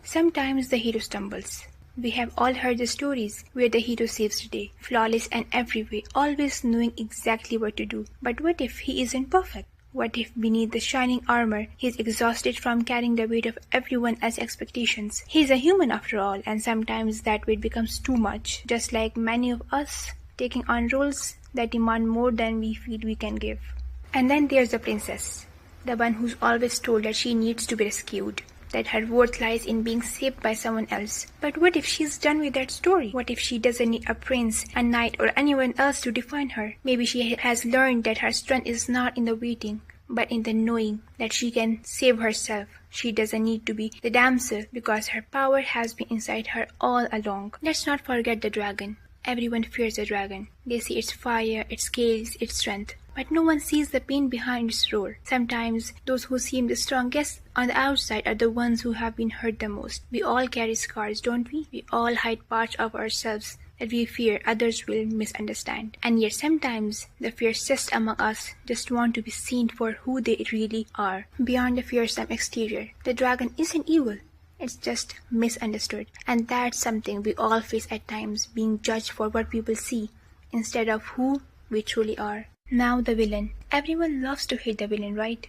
Sometimes the hero stumbles. We have all heard the stories where the hero saves the day, flawless in every way, always knowing exactly what to do. But what if he isn't perfect? What if beneath the shining armor he is exhausted from carrying the weight of everyone else's expectations? He is a human after all, and sometimes that weight becomes too much, just like many of us taking on roles that demand more than we feel we can give. And then there's the princess, the one who's always told that she needs to be rescued, that her worth lies in being saved by someone else. But what if she's done with that story? What if she doesn't need a prince, a knight, or anyone else to define her? Maybe she has learned that her strength is not in the waiting, but in the knowing that she can save herself. She doesn't need to be the damsel because her power has been inside her all along. Let's not forget the dragon. Everyone fears a dragon. They see its fire, its scales, its strength. But no one sees the pain behind its roar. Sometimes those who seem the strongest on the outside are the ones who have been hurt the most. We all carry scars, don't we? We all hide parts of ourselves that we fear others will misunderstand. And yet sometimes the fiercest among us just want to be seen for who they really are, beyond the fearsome exterior. The dragon isn't evil. It's just misunderstood. And that's something we all face at times, being judged for what people see instead of who we truly are. Now the villain. Everyone loves to hate the villain, right?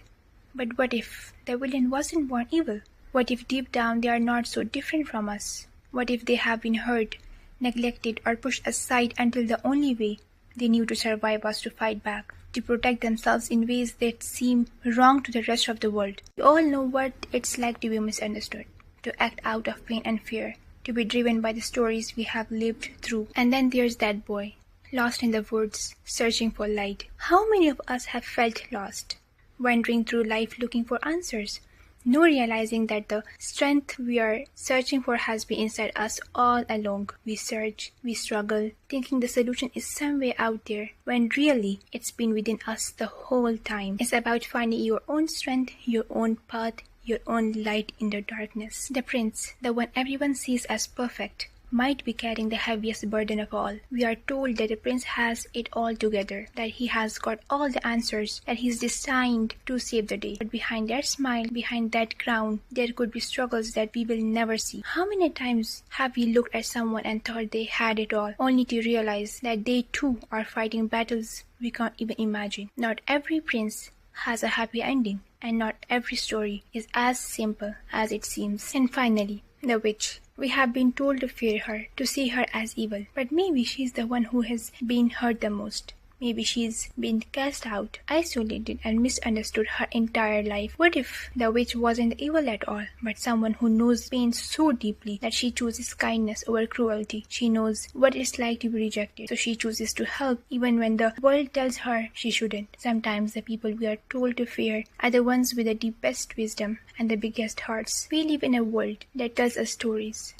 But what if the villain wasn't born evil? What if deep down they are not so different from us? What if they have been hurt, neglected, or pushed aside until the only way they knew to survive was to fight back, to protect themselves in ways that seem wrong to the rest of the world? We all know what it's like to be misunderstood, to act out of pain and fear, to be driven by the stories we have lived through. And then there's that boy, lost in the woods, searching for light. How many of us have felt lost, wandering through life looking for answers, no realizing that the strength we are searching for has been inside us all along? We search, we struggle, thinking the solution is somewhere out there, when really it's been within us the whole time. It's about finding your own strength, your own path, your own light in the darkness. The prince, the one everyone sees as perfect, might be carrying the heaviest burden of all. We are told that the prince has it all together, that he has got all the answers, that he is destined to save the day. But behind that smile, behind that crown, there could be struggles that we will never see. How many times have we looked at someone and thought they had it all, only to realize that they too are fighting battles we can't even imagine? Not every prince has a happy ending, and not every story is as simple as it seems. And finally, the witch. We have been told to fear her, to see her as evil, but maybe she's the one who has been hurt the most. Maybe she's been cast out, isolated, and misunderstood her entire life. What if the witch wasn't evil at all, but someone who knows pain so deeply that she chooses kindness over cruelty? She knows what it's like to be rejected, so she chooses to help even when the world tells her she shouldn't. Sometimes the people we are told to fear are the ones with the deepest wisdom and the biggest hearts. We live in a world that tells us stories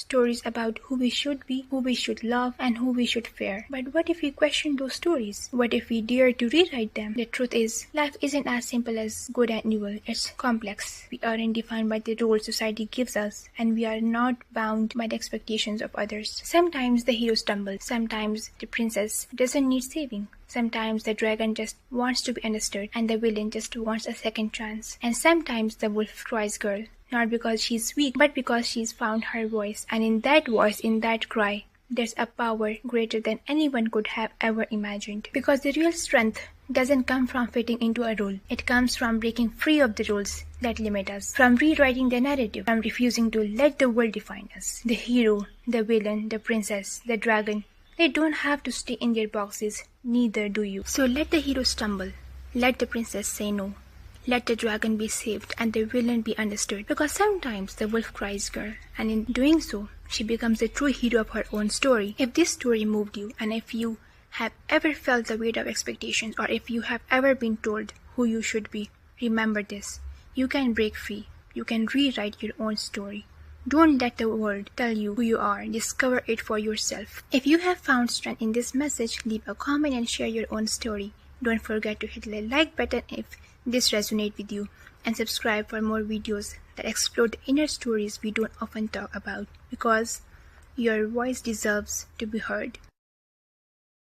about who we should be, who we should love, and who we should fear. But what if we question those stories? What if we dare to rewrite them? The truth is, life isn't as simple as good and evil. It's complex. We aren't defined by the roles society gives us, and we are not bound by the expectations of others. Sometimes the hero stumbles. Sometimes the princess doesn't need saving. Sometimes the dragon just wants to be understood, and the villain just wants a second chance. And sometimes the wolf cries girl, not because she's weak, but because she's found her voice. And in that voice, in that cry, there's a power greater than anyone could have ever imagined. Because the real strength doesn't come from fitting into a role. It comes from breaking free of the roles that limit us, from rewriting the narrative, from refusing to let the world define us. The hero, the villain, the princess, the dragon, they don't have to stay in their boxes, neither do you. So let the hero stumble, let the princess say no, let the dragon be saved and the villain be understood. Because sometimes the wolf cries girl, and in doing so, she becomes the true hero of her own story. If this story moved you, and if you have ever felt the weight of expectations, or if you have ever been told who you should be, remember this. You can break free. You can rewrite your own story. Don't let the world tell you who you are. Discover it for yourself. If you have found strength in this message, leave a comment and share your own story. Don't forget to hit the like button if this resonates with you, and subscribe for more videos that explore the inner stories we don't often talk about, because your voice deserves to be heard.